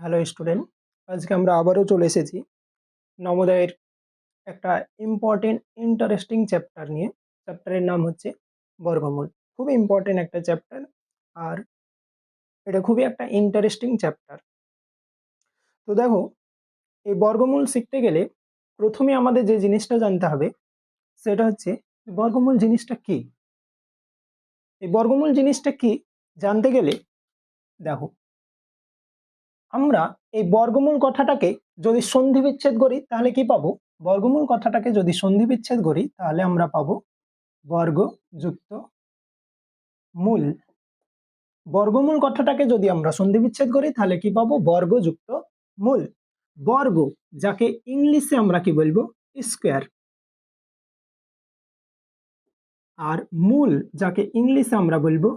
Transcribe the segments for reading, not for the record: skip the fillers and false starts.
Hello student, আজকে আমরা আবারও চলে এসেছি নবোদয়ের একটা ইম্পর্টেন্ট ইন্টারেস্টিং চ্যাপ্টার নিয়ে। চ্যাপ্টারের নাম হচ্ছে বর্গমূল। খুবই ইম্পর্টেন্ট একটা চ্যাপ্টার, আর এটা খুবই একটা ইন্টারেস্টিং চ্যাপ্টার। তো দেখো, এই বর্গমূল শিখতে গেলে প্রথমে আমাদের যে জিনিসটা জানতে হবে সেটা হচ্ছে বর্গমূল জিনিসটা কি। এই বর্গমূল জিনিসটা কি জানতে গেলে দেখো, আমরা এই বর্গমূল কথাটাকে যদি সন্ধি বিচ্ছেদ করি তাহলে কি পাবো? বর্গমূল কথাটাকে যদি সন্ধি বিচ্ছেদ করি তাহলে আমরা পাবো বর্গ যুক্ত মূল। বর্গমূল কথাটাকে যদি আমরা সন্ধি বিচ্ছেদ করি তাহলে কি পাবো? বর্গ যুক্ত মূল। বর্গ যাকে ইংলিশে আমরা কি বলবো? স্কোয়ার। আর মূল যাকে ইংলিশে আমরা বলবো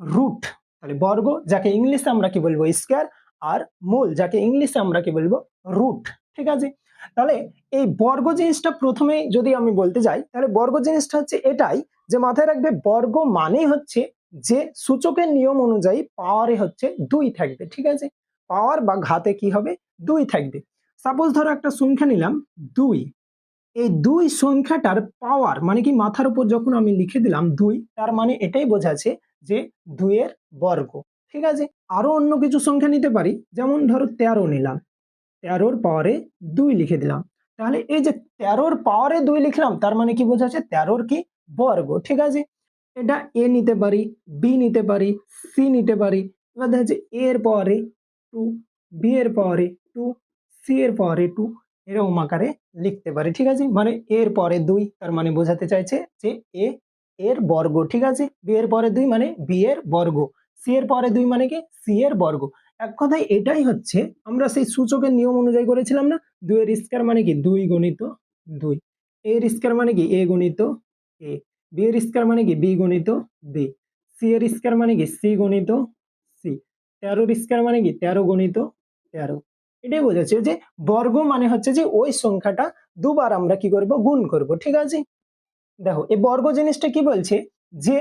রুট। তাহলে বর্গ যাকে ইংলিশে আমরা কি বলবো? স্কোয়ার। আর মূল যাকে ইংলিশে আমরা কি বলবো? রুট। ঠিক আছে, তাহলে এই বর্গ জিনিসটা প্রথমে যদি আমি বলতে যাই তাহলে বর্গ জিনিসটা হচ্ছে এটাই যে মাথায় রাখবে, বর্গ মানেই হচ্ছে যে সূচকের নিয়ম অনুযায়ী পাওয়ারে হচ্ছে 2 থাকবে। ঠিক আছে, পাওয়ার বা ঘাতে কি হবে? 2 থাকবে। সাপোজ ধরো একটা সংখ্যা নিলাম 2। এই 2 সংখ্যাটার পাওয়ার মানে কি, মাথার উপর যখন আমি লিখে দিলাম 2, তার মানে এটাই বোঝাচ্ছে যে 2 এর বর্গ। ঠিক আছে, আরো অন্য কিছু সংখ্যা নিতে পারি, যেমন ধরো 13 নিলাম, 13র পাওয়ারে 2 লিখে দিলাম। তাহলে এই যে 13র পাওয়ারে 2 লিখলাম তার মানে কি বোঝাচ্ছে? 13র কি? বর্গ। ঠিক আছে, এটা এ নিতে পারি, বি নিতে পারি, সি নিতে পারি। এবার দেখা যাচ্ছে এ এর পাওয়ারে 2, বি এর পাওয়ারে 2, সি এর পাওয়ারে 2, এরকম আকারে লিখতে পারি। ঠিক আছে, মানে এর পরে 2 তার মানে বোঝাতে চাইছে যে এ এর বর্গ। ঠিক আছে, বি এর পরে 2 মানে বি এর বর্গ, সি এর পরে 2 মানে কি? সি এর বর্গ। এক কথায় এটাই হচ্ছে আমরা সেই সূচকের নিয়ম অনুযায়ী করেছিলাম না, 2 এর স্কয়ার মানে কি 2 গুণিত 2, এর স্কয়ার মানে কি এ গুণিত এ, বি এর স্কয়ার মানে কি বি গুণিত বি, সি এর স্কয়ার মানে কি সি গুণিত সি, 13 এর স্কয়ার মানে কি 13 গুণিত 13। এটাই বোঝাচ্ছে যে বর্গ মানে হচ্ছে যে ওই সংখ্যাটা দুবার আমরা কি করব? গুণ করব। ঠিক আছে, দেখো এই বর্গ জিনিসটা কি বলছে যে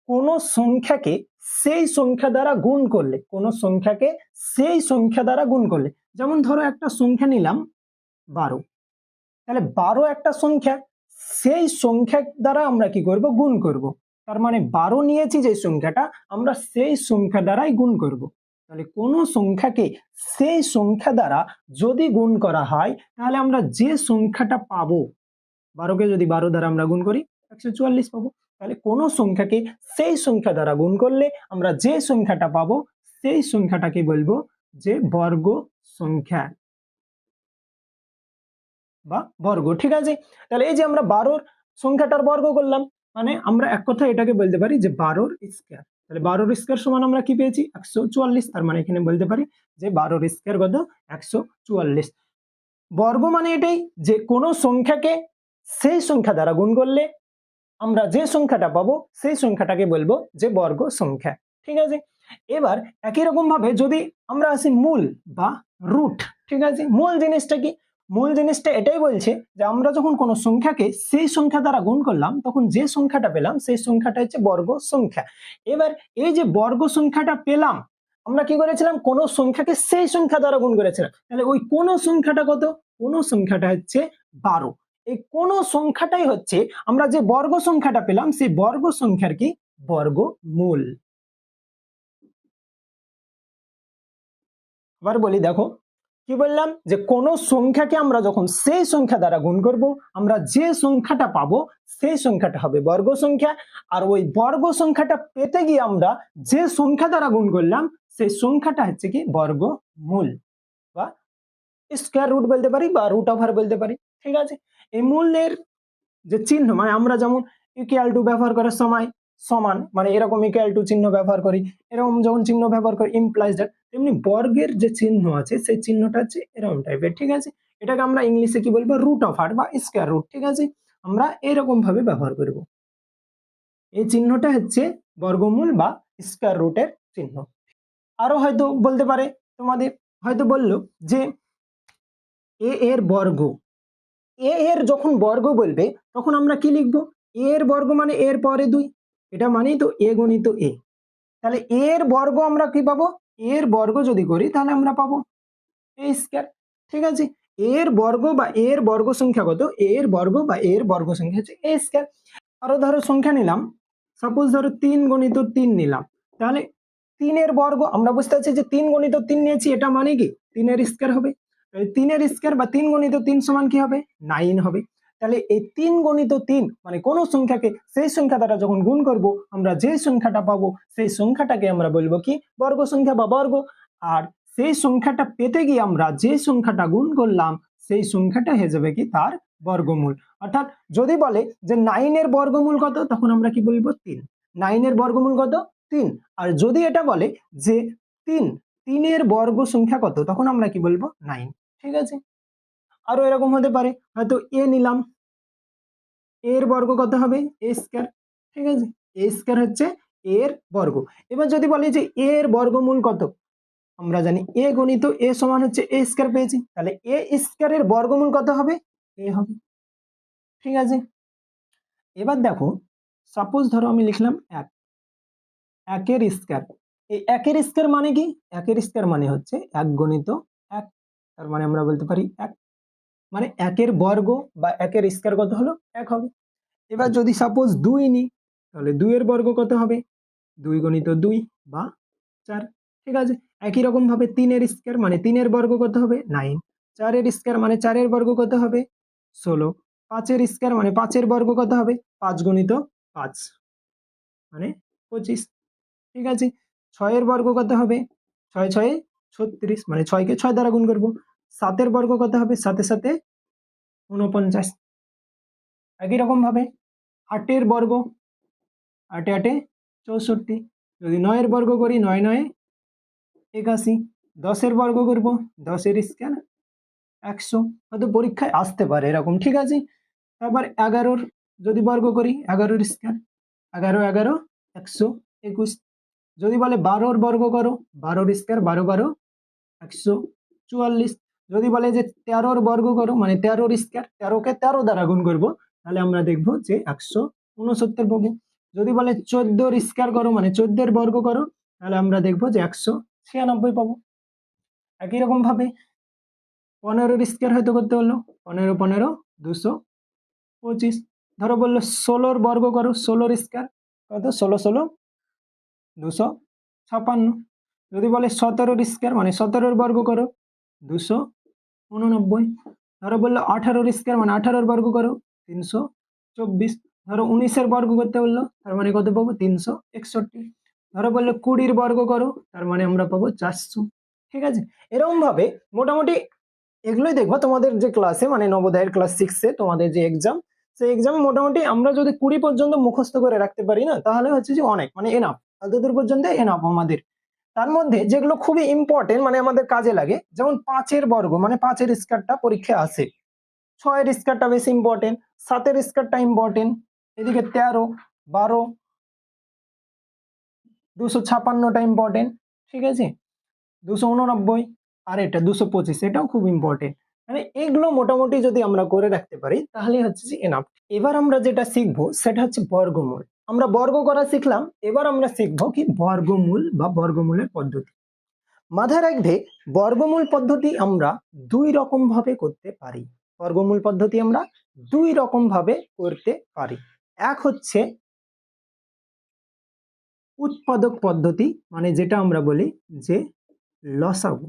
কোন সংখ্যাকে সেই সংখ্যা দ্বারা গুণ করলে, কোন সংখ্যাকে সেই সংখ্যা দ্বারা গুণ করলে, যেমন ধরো একটা সংখ্যা নিলাম 12, তাহলে 12 একটা সংখ্যা, সেই সংখ্যা দ্বারা আমরা কি করব? গুণ করব। তার মানে 12 নিয়েছি যে সংখ্যাটা, আমরা সেই সংখ্যা দ্বারাই গুণ করব। তাহলে কোন সংখ্যাকে সেই সংখ্যা দ্বারা যদি গুণ করা হয় তাহলে আমরা যে সংখ্যাটা পাবো, 12কে যদি 12 দ্বারা আমরা গুণ করি 144 পাবো। তাহলে কোন সংখ্যাকে সেই সংখ্যা দ্বারা গুণ করলে আমরা যে সংখ্যাটা পাবো সেই সংখ্যাটাকে বলবো যে বর্গ সংখ্যা বা বর্গ। ঠিক আছে, তাহলে এই যে আমরা 12র সংখ্যাটার বর্গ করলাম, মানে আমরা এক কথা এটাকে বলতে পারি যে 12র স্কয়ার। তাহলে 12র স্কয়ার সমান আমরা কি পেয়েছি? 144। তার মানে এখানে বলতে পারি যে 12র স্কয়ার কত? 144। বর্গ মানে এটাই যে কোন সংখ্যাকে সেই সংখ্যা দ্বারা গুণ করলে আমরা যে সংখ্যাটা পাবো সেই সংখ্যাটাকে বলবো যে বর্গ সংখ্যা। ঠিক আছে, এবার একই রকম ভাবে যদি আমরা আসি মূল বা রুট। ঠিক আছে, মূল জিনিসটা কি? মূল জিনিসটা এটাই বলছে যে আমরা যখন কোনো সংখ্যাকে সেই সংখ্যা দ্বারা গুণ করলাম তখন যে সংখ্যাটা পেলাম সেই সংখ্যাটা হচ্ছে বর্গ সংখ্যা। এবার এই যে বর্গ সংখ্যাটা পেলাম, আমরা কি করেছিলাম? কোন সংখ্যাকে সেই সংখ্যা দ্বারা গুণ করেছিলাম। তাহলে ওই কোন সংখ্যাটা কত? কোন সংখ্যাটা হচ্ছে 12। এই কোন সংখ্যাটাই হচ্ছে আমরা যে বর্গ সংখ্যাটা পেলাম সেই বর্গ সংখ্যার কি? বর্গমূল। আবার বলি, দেখো কি বললাম, যে কোন সংখ্যাকে আমরা যখন সেই সংখ্যা দ্বারা গুণ করব আমরা যে সংখ্যাটা পাবো সেই সংখ্যাটা হবে বর্গ সংখ্যা। আর ওই বর্গ সংখ্যাটা পেতে গিয়ে আমরা যে সংখ্যা দ্বারা গুণ করলাম সেই সংখ্যাটা হচ্ছে কি? বর্গমূল বা স্কয়ার রুট বলতে পারি বা রুট ওভার বলতে পারি। ঠিক আছে, এই মূলের যে চিহ্ন, মানে আমরা যেমন ইকুয়াল টু ব্যবহার করার সময় সমান, মানে এরকম ইকুয়াল টু চিহ্ন ব্যবহার করি, এরকম যখন চিহ্ন ব্যবহার করি ইমপ্লাইজ দ্যাট, তেমনি বর্গের যে চিহ্ন আছে সেই চিহ্নটা হচ্ছে এরকম টাইপের। ঠিক আছে, এটাকে আমরা ইংলিশে কি বলবো? রুট অফ হার্ট বা স্কয়ার রুট। ঠিক আছে, আমরা এরকম ভাবে ব্যবহার করব। এই চিহ্নটা হচ্ছে বর্গমূল বা স্কয়ার রুটের চিহ্ন। আরো হয়তো বলতে পারে, তোমাদের হয়তো বললো যে এ এর বর্গ, এ এর যখন বর্গ বলবে তখন আমরা কি লিখবো? এ এর বর্গ মানে এর পরে 2, এটা মানেই তো এ গুণিত এ। তাহলে এর বর্গ আমরা কি পাবো? এর বর্গ যদি করি তাহলে আমরা পাবো এ স্কয়ার। ঠিক আছে, এর বর্গ বা এর বর্গ সংখ্যা কত, এর বর্গ বা এর বর্গ সংখ্যা হচ্ছে এ স্কয়ার। আরো ধরো সংখ্যা নিলাম, সাপোজ ধরো 3 গুণিত 3 নিলাম, তাহলে 3 এর বর্গ, আমরা বুঝতে পারছি যে 3 গুণিত 3 নিয়েছি, এটা মানে কি 3 এর স্কয়ার হবে। 3 এর স্কয়ার বা 3 গুণিত 3 সমান কি হবে, 9 হবে। তাহলে এই 3 গুণিত 3 মানে কোন সংখ্যাকে সেই সংখ্যা দ্বারা যখন গুণ করব, আমরা যে সংখ্যাটা পাবো সেই সংখ্যাটাকে আমরা বলবো কি বর্গ সংখ্যা বা বর্গ। আর সেই সংখ্যাটা পেতে গিয়ে আমরা যে সংখ্যাটা গুণ করলাম সেই সংখ্যাটা হয়ে যাবে কি তার বর্গমূল। অর্থাৎ যদি বলে যে 9 এর বর্গমূল কত, তখন আমরা কি বলবো 3। 9 এর বর্গমূল কত, 3। আর যদি এটা বলে যে 3 এর বর্গ সংখ্যা কত, তখন আমরা কি বলবো 9। ঠিক আছে, আরো এরকম হতে পারে, হয়তো এ নিলাম, এর বর্গ কত হবে এ স্কয়ার। ঠিক আছে, এ স্কয়ার হচ্ছে এর বর্গ। এবার যদি বলি যে এর বর্গমূল কত, আমরা জানি এ গণিত এ সমান হচ্ছে এ স্কয়ার পেয়েছি, তাহলে এ স্কয়ারের বর্গমূল কত হবে, এ হবে। ঠিক আছে, এবার দেখো সাপোজ ধরো আমি লিখলাম 1, একের স্কয়ার। এই একের স্কয়ার মানে কি, একের স্কয়ার মানে হচ্ছে 1 গণিত 1, তার মানে আমরা বলতে পারি 1, মানে একের বর্গ বা একের স্কয়ার কত হলো 1 হবে। এবার যদি সাপোজ 2 নিই, তাহলে 2 এর বর্গ কত হবে, 2 গণিত 2 বা 4। ঠিক আছে, একই রকম ভাবে 3 এর স্কয়ার মানে 3 এর বর্গ কত হবে 9, 4 এর স্কয়ার মানে 4 এর বর্গ কত হবে 16, 5 এর স্কয়ার মানে 5 এর বর্গ কত হবে 5 গণিত 5 মানে 25। ঠিক আছে, 6 এর বর্গ কত হবে, 6 6 36 মানে 6 কে 6 দ্বারা গুণ করব। 7 এর বর্গ কত হবে, 7 এর সাথে 49। একই রকম ভাবে 8 এর বর্গ, 8 8 64। যদি 9 এর বর্গ করি, 9 9 81। 10 এর বর্গ করব, 10 এর স্কয়ার 100। হয়তো পরীক্ষায় আসতে পারে এরকম। ঠিক আছে, তারপর 11 যদি বর্গ করি, 11 এর স্কয়ার 11 11 121। যদি বলে 12 এর বর্গ করো, 12 এর স্কয়ার 12 12 144। যদি বলে যে 13 এর বর্গ করো, মানে 13 এর স্কয়ার 13 কে 13 দ্বারা গুণ করব, তাহলে আমরা দেখব যে 169 পাবো। যদি বলে 14 এর স্কয়ার করো, মানে 14 এর বর্গ করো, তাহলে আমরা দেখব যে 196 পাবো। একই রকম ভাবে 15 এর স্কয়ার হয়তো করতে হলো, 15 15 225। ধরো বললো 16 এর বর্গ করো, 16 এর স্কয়ার কত, 16 16 256। যদি বলে 17 এর স্কয়ার মানে 17 এর বর্গ করো, 289। ধরো বললো 18 এর স্কয়ার মানে 18 এর বর্গ করো, 324। ধরো 19 এর বর্গ করতে বললো, তার মানে কত পাবো 361। ধরো বললো 20 এর বর্গ করো, তার মানে আমরা পাবো 400। ঠিক আছে, এরকম ভাবে মোটামুটি এগুলোই দেখবো তোমাদের যে ক্লাসে, মানে নবোদয়ের ক্লাস 6-এ তোমাদের যে এক্সাম, সেই এক্সামে মোটামুটি আমরা যদি 20 পর্যন্ত মুখস্থ করে রাখতে পারি না, তাহলে হচ্ছে যে অনেক, মানে এনাফ, এতদূর পর্যন্ত এনাফ আমাদের। তার মধ্যে যেগুলো খুবই ইম্পর্টেন্ট মানে আমাদের কাজে লাগে, যেমন 5 এর বর্গ মানে 5 এর স্কয়ারটা পরীক্ষায় আসে, 6 এর স্কয়ারটা বেশি ইম্পর্টেন্ট, 7 এর স্কয়ারটা ইম্পর্টেন্ট, এদিকে 13 12 256টা ইম্পর্টেন্ট। ঠিক আছে, 289 আর এটা 225, এটাও খুব ইম্পর্টেন্ট। মানে এগুলো মোটামুটি যদি আমরা করে রাখতে পারি তাহলে হচ্ছে যে এনাফ। এবার আমরা যেটা শিখবো সেটা হচ্ছে বর্গমূল। আমরা বর্গ করা শিখলাম, এবার আমরা শিখবো কি বর্গমূল বা বর্গমূলের পদ্ধতি। মাথায় রাখবে বর্গমূল পদ্ধতি আমরা 2 রকম ভাবে করতে পারি। বর্গমূল পদ্ধতি আমরা 2 রকম ভাবে করতে পারি। এক হচ্ছে উৎপাদক পদ্ধতি, মানে যেটা আমরা বলি যে লসাগু,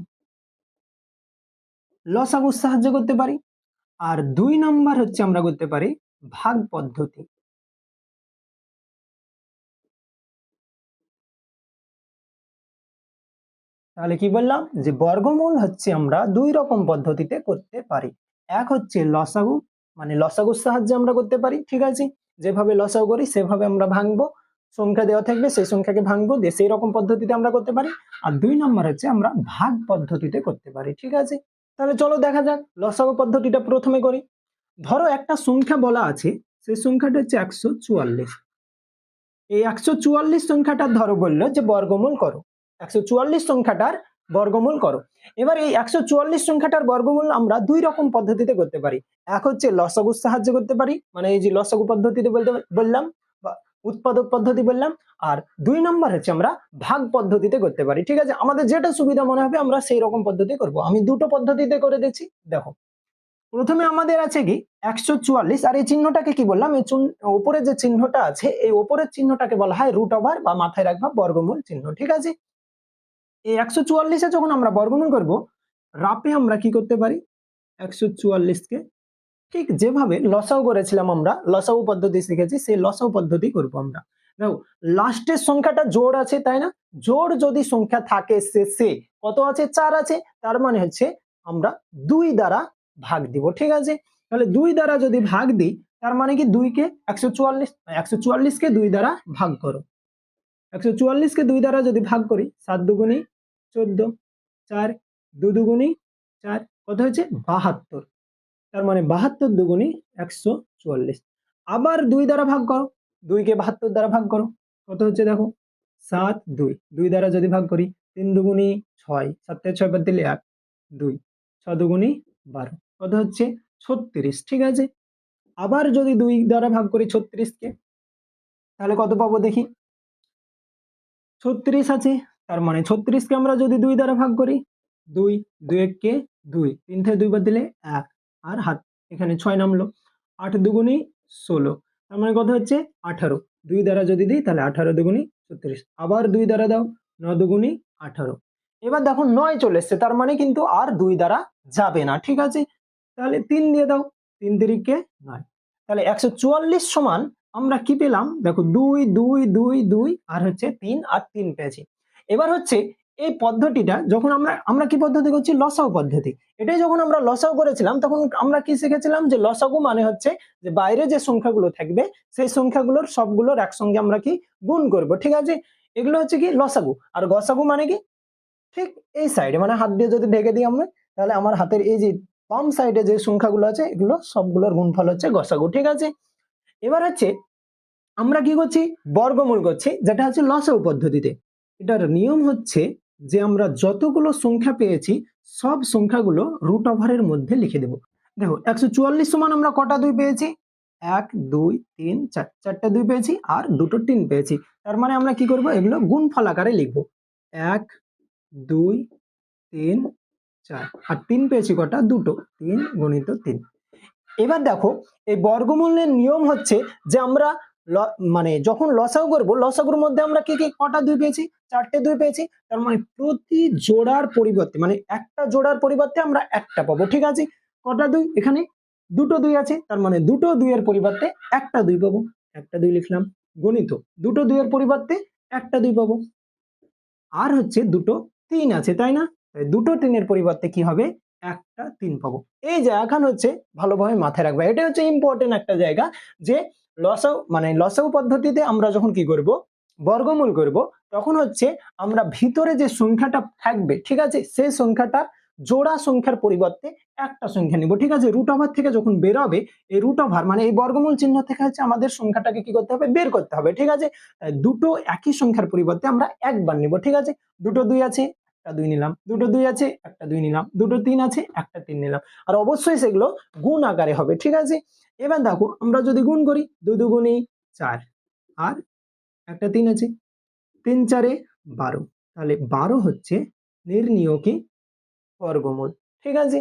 লসাগুর সাহায্যে করতে পারি। আর 2 নাম্বার হচ্ছে আমরা করতে পারি ভাগ পদ্ধতি। তাহলে কি বললাম যে বর্গমূল হচ্ছে আমরা 2 রকম পদ্ধতিতে করতে পারি। এক হচ্ছে লসাগু, মানে লসাগুর সাহায্যে আমরা করতে পারি। ঠিক আছে, যেভাবে লসাগু করি সেভাবে আমরা ভাঙবো, সংখ্যা দেওয়া থাকবে সেই সংখ্যাকে ভাঙবো দিয়ে সেই রকম পদ্ধতিতে আমরা করতে পারি। আর 2 নাম্বার হচ্ছে আমরা ভাগ পদ্ধতিতে করতে পারি। ঠিক আছে, তাহলে চলো দেখা যাক লসাগু পদ্ধতিটা প্রথমে করি। ধরো একটা সংখ্যা বলা আছে, সেই সংখ্যাটা হচ্ছে 144। এই 144 সংখ্যাটার ধরো বললো যে বর্গমূল করো, 144 সংখ্যাটার বর্গমূল করো। এবার এই 144 সংখ্যাটার বর্গমূল আমরা 2 রকম পদ্ধতিতে করতে পারি। এক হচ্ছে লসাগুর সাহায্যে করতে পারি, মানে এই যে লসাগু পদ্ধতিতে বলতে বললাম, উৎপাদক পদ্ধতি বললাম, আর 2 নম্বর হচ্ছে আমরা ভাগ পদ্ধতিতে করতে পারি। ঠিক আছে, আমাদের যেটা সুবিধা মনে হবে আমরা সেই রকম পদ্ধতি করব। আমি দুটো পদ্ধতিতে করে দিচ্ছি। দেখো, প্রথমে আমাদের আছে কি 144, আর এই চিহ্নটাকে কি বললাম, এই উপরে যে চিহ্নটা আছে এই উপরের চিহ্নটাকে বলা হয় রুট ওভার বা মাথায় রাখবা বর্গমূল চিহ্ন। ঠিক আছে, এই 144-এ যখন আমরা বর্গমূল করব, রাপে আমরা কি করতে পারি, 144-কে ঠিক যেভাবে লসাউ করেছিলাম, আমরা লসাউ পদ্ধতি শিখেছি, সেই লসাউ পদ্ধতি করবো আমরা। দেখো, লাস্টের সংখ্যাটা জোড় আছে, তাই না? জোড় যদি সংখ্যা থাকে শেষে, কত আছে, 4 আছে, তার মানে হচ্ছে আমরা 2 দ্বারা ভাগ দিব। ঠিক আছে, তাহলে 2 দ্বারা যদি ভাগ দিই, তার মানে কি 2কে 144কে 2 দ্বারা ভাগ করো। 144কে 2 দ্বারা যদি ভাগ করি, 7 দুগুণী 14, 4 2 দুগুণী 4, কত হচ্ছে 72। তার মানে 72 দুগুণী 144। আবার 2 দ্বারা ভাগ করো, 2কে 72 দ্বারা ভাগ করো, কত হচ্ছে দেখো 7 2, 2 দ্বারা যদি ভাগ করি, 3 দুগুণী 6, 7 6 বাদ দিলে 1 2, 6 দুগুণী 12, কত হচ্ছে 36। ঠিক আছে, আবার যদি 2 দ্বারা ভাগ করি 36-কে, তাহলে কত পাবো দেখি, 36 আছে, তার মানে 36-কে আমরা যদি 2 দ্বারা ভাগ করি, 2 2 1-কে 2, 3 থেকে 2 বাদ দিলে 1, আর হাত এখানে 6 নামলো, 8 দুগুণী 16, তার মানে কত হচ্ছে 18। 2 দ্বারা যদি দিই তাহলে 18 দুগুণী 36, আবার 2 দ্বারা দাও, 9 দুগুণী 18। এবার দেখো 9 চলে এসছে, তার মানে কিন্তু আর 2 দ্বারা যাবে না। ঠিক আছে, তাহলে 3 দিয়ে দাও, 3 তিরিকে 9, তাহলে 144 সমান আমরা কি পেলাম দেখো, 2 2 2 2 আর হচ্ছে 3 আর 3 পেয়েছি। এবার হচ্ছে এই পদ্ধতিটা যখন আমরা কি পদ্ধতি করছি, লসাগু পদ্ধতি। এটাই যখন আমরা লসাগু করেছিলাম তখন আমরা কি শিখেছিলাম, যে লসাগু মানে হচ্ছে যে বাইরে যে সংখ্যাগুলো থাকবে সেই সংখ্যাগুলোর সবগুলোর একসঙ্গে আমরা কি গুণ করব। ঠিক আছে, এগুলো হচ্ছে কি লসাগু। আর গসাগু মানে কি, ঠিক এই সাইডে মানে হাত দিয়ে যদি ঢেকে দিই আমরা, তাহলে আমার হাতের এই যে বাম সাইডে যে সংখ্যাগুলো আছে এগুলো সবগুলোর গুণফল হচ্ছে গসাগু। ঠিক আছে, এবার হচ্ছে আমরা কি করছি, বর্গমূল করছি, যেটা হচ্ছে লসাগু পদ্ধতিতে। এটার নিয়ম হচ্ছে যে আমরা যতগুলো সংখ্যা পেয়েছি সব সংখ্যাগুলো রুট ওভারের মধ্যে লিখে দেব। দেখো 144 সমান আমরা কটা 2 পেয়েছি, 1 2 3 4, 4টে 2 পেয়েছি আর দুটো 3 পেয়েছি। তার মানে আমরা কি করব, এগুলো গুণফল আকারে লিখবো, 1 2 3 4, আর 3 পেয়েছি কটা, দুটো, 3 গুণিত 3। এবার দেখো এই বর্গমূলের নিয়ম হচ্ছে যে আমরা মানে যখন লসাগু করব, লসাগুর মধ্যে আমরা কি কি কটা 2 পেয়েছি, 4টে 2 পেয়েছি, তার মানে প্রতি জোড়ার পরিবর্তে, মানে একটা জোড়ার পরিবর্তে আমরা একটা পাবো। ঠিক আছে, কটা 2, এখানে দুটো 2 আছে, তার মানে দুটো 2 এর পরিবর্তে একটা 2 পাবো, একটা 2 লিখলাম, গণিত দুটো 2 এর পরিবর্তে একটা 2 পাবো, আর হচ্ছে দুটো 3 আছে, তাই না? দুটো 3 এর পরিবর্তে কি হবে, একটা 3 পাবো। এই যে এখন হচ্ছে ভালোভাবে মাথায় রাখবে, এটা হচ্ছে ইম্পর্টেন্ট একটা জায়গা, যে লসাগু মানে লসাগু পদ্ধতিতে আমরা যখন কি করব, বর্গমূল করব, তখন হচ্ছে আমরা ভিতরে যে সংখ্যাটা থাকবে, ঠিক আছে, সেই সংখ্যাটা জোড়া সংখ্যার পরিবর্তে একটা সংখ্যা নিব। ঠিক আছে, রুট ওভার থেকে যখন বেরোবে, এই রুট ওভার মানে এই বর্গমূল চিহ্ন থেকে হচ্ছে আমাদের সংখ্যাটাকে কি করতে হবে, বের করতে হবে। ঠিক আছে, দুটো একই সংখ্যার পরিবর্তে আমরা একবার নিব। ঠিক আছে, দুটো 2 আছে, একটা 2 নিলাম, দুটো 2 আছে, একটা 2 নিলাম, দুটো 3 আছে, একটা 3 নিলাম, আর অবশ্যই সেগুলো গুণ আকারে হবে। ঠিক আছে, এবার দেখো আমরা যদি গুণ করি, 2 দুগুণী 4 আর একটা 3 আছে, 3 4 12, তাহলে 12 হচ্ছে নির্ণীয় কি, বর্গমূল। ঠিক আছে,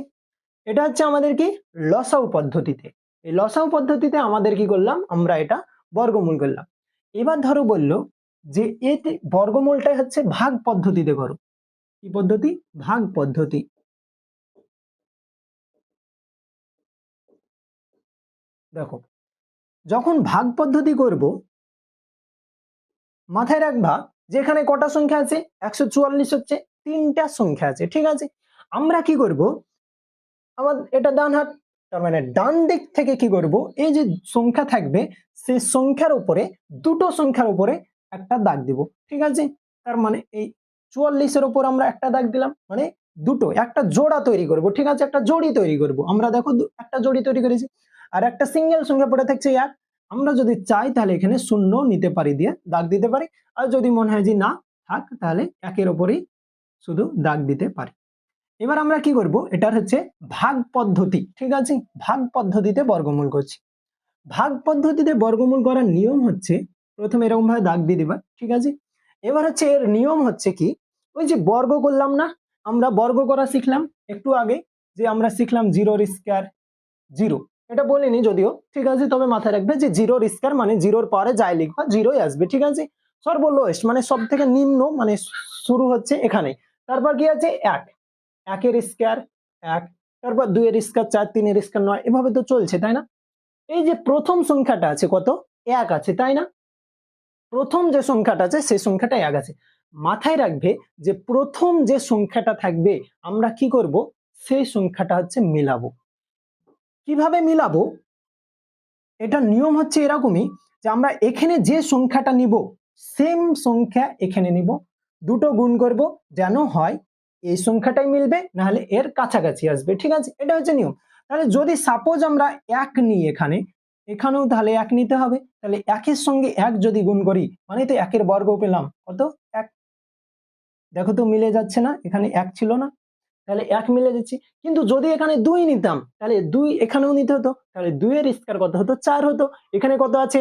এটা হচ্ছে আমাদের কি লসাগু পদ্ধতিতে। এই লসাগু পদ্ধতিতে আমাদের কি করলাম, আমরা এটা বর্গমূল করলাম। এবার ধরো বললো যে এতে বর্গমূলটাই হচ্ছে ভাগ পদ্ধতিতে করো। কি পদ্ধতি, ভাগ পদ্ধতি। দেখো যখন ভাগ পদ্ধতি করব, মাথায় রাখবা যে এখানে কটা সংখ্যা আছে, 144 হচ্ছে 3টা সংখ্যা আছে। ঠিক আছে, আমরা কি করব, আমার এটা ডান হাত, তার মানে ডান দিক থেকে কি করব, এই যে সংখ্যা থাকবে সেই সংখ্যার উপরে, দুটো সংখ্যার উপরে একটা দাগ দিব। ঠিক আছে, তার মানে এই 44-এর উপর আমরা একটা দাগ দিলাম, মানে দুটো একটা জোড়া তৈরি করব। ঠিক আছে, একটা জোড়ি তৈরি করব। আমরা দেখো একটা জোড়ি তৈরি করেছি, আর একটা সিঙ্গেল সংখ্যা পড়ে থাকছে 1। আমরা যদি চাই তাহলে এখানে শূন্য নিতে পারি, দিয়ে দাগ দিতে পারি, আর যদি মনে হয় যে না থাক, তাহলে একের উপরেই শুধু দাগ দিতে পারি। এবার আমরা কি করব, এটার হচ্ছে ভাগ পদ্ধতি। ঠিক আছে, ভাগ পদ্ধতিতে বর্গমূল করছি। ভাগ পদ্ধতিতে বর্গমূল করার নিয়ম হচ্ছে প্রথমে এরকম ভাবে দাগ দিয়ে দিবা, ঠিক আছে। এবার হচ্ছে এর নিয়ম হচ্ছে কি, ওই যে বর্গ করলাম না, আমরা বর্গ করা শিখলাম একটু আগে, যে আমরা শিখলাম জিরোর স্কয়ার, জিরো, এটা বলিনি যদিও, ঠিক আছে, তবে মাথায় রাখবে যে জিরোর স্কয়ার মানে জিরোর পরে যাই লিখবা জিরোই আসবে, ঠিক আছে। সর্বলোয়েস্ট মানে সব থেকে নিম্ন মানে শুরু হচ্ছে এখানে। তারপর কি আছে এক, একের স্কয়ার এক, তারপর দুইয়ের স্কয়ার চার, তিনের স্কয়ার নয়, এভাবে তো চলছে, তাই না। এই যে প্রথম সংখ্যাটা আছে কত, এক আছে, তাই না। প্রথম যে সংখ্যাটা আছে সেই সংখ্যাটা এক আছে। মাথায় রাখবে যে প্রথম যে সংখ্যাটা থাকবে আমরা কি করব, সেই সংখ্যাটা হচ্ছে মিলাবো। কিভাবে মিলাবো, এটা নিয়ম হচ্ছে এরকমই, যে আমরা এখানে যে সংখ্যাটা নিব সেম সংখ্যা এখানে নিব, দুটো গুণ করব, যেন হয় এই সংখ্যাটাই মিলবে, নাহলে এর কাছাকাছি আসবে, ঠিক আছে, এটা হচ্ছে নিয়ম। তাহলে যদি সাপোজ আমরা এক নিই এখানে, এখানেও তাহলে এক নিতে হবে, তাহলে একের সঙ্গে এক যদি গুণ করি মানে তো একের বর্গ পেলাম কত, এক। দেখো তো মিলে যাচ্ছে না, এখানে এক ছিল না, তাহলে এক মিলে যাচ্ছে। কিন্তু যদি এখানে দুই নিতাম তাহলে দুই এখানেও নিতে হতো, তাহলে দুইয়ের স্কয়ার কত হতো, চার হতো। এখানে কত আছে,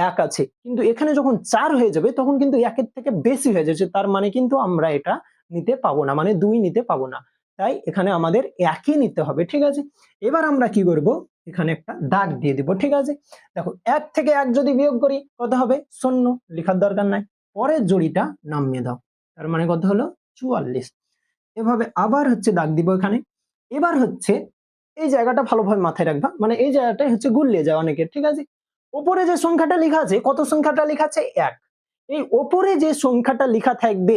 এক আছে, কিন্তু এখানে যখন চার হয়ে যাবে তখন কিন্তু একের থেকে বেশি হয়ে যাচ্ছে, তার মানে কিন্তু আমরা এটা নিতে পাবো না, মানে দুই নিতে পাবো না, তাই এখানে আমাদের একই নিতে হবে, ঠিক আছে। এবার আমরা কি করব, এখানে একটা দাগ দিয়ে দিব, ঠিক আছে। দেখো এক থেকে এক যদি বিয়োগ করি কত হবে, শূন্য, লেখার দরকার নাই, পরের জোড়িটা নামিয়ে দাও, তার মানে কত হলো, 44। এভাবে আবার হচ্ছে দাগ দিব এখানে। এবার হচ্ছে এই জায়গাটা ভালোভাবে মাথায় রাখবা, মানে এই জায়গাটাই হচ্ছে গুলিয়ে যায় অনেকের, ঠিক আছে। ওপরে যে সংখ্যাটা লেখা আছে, কত সংখ্যাটা লেখা আছে, এক। এই ওপরে যে সংখ্যাটা লেখা থাকবে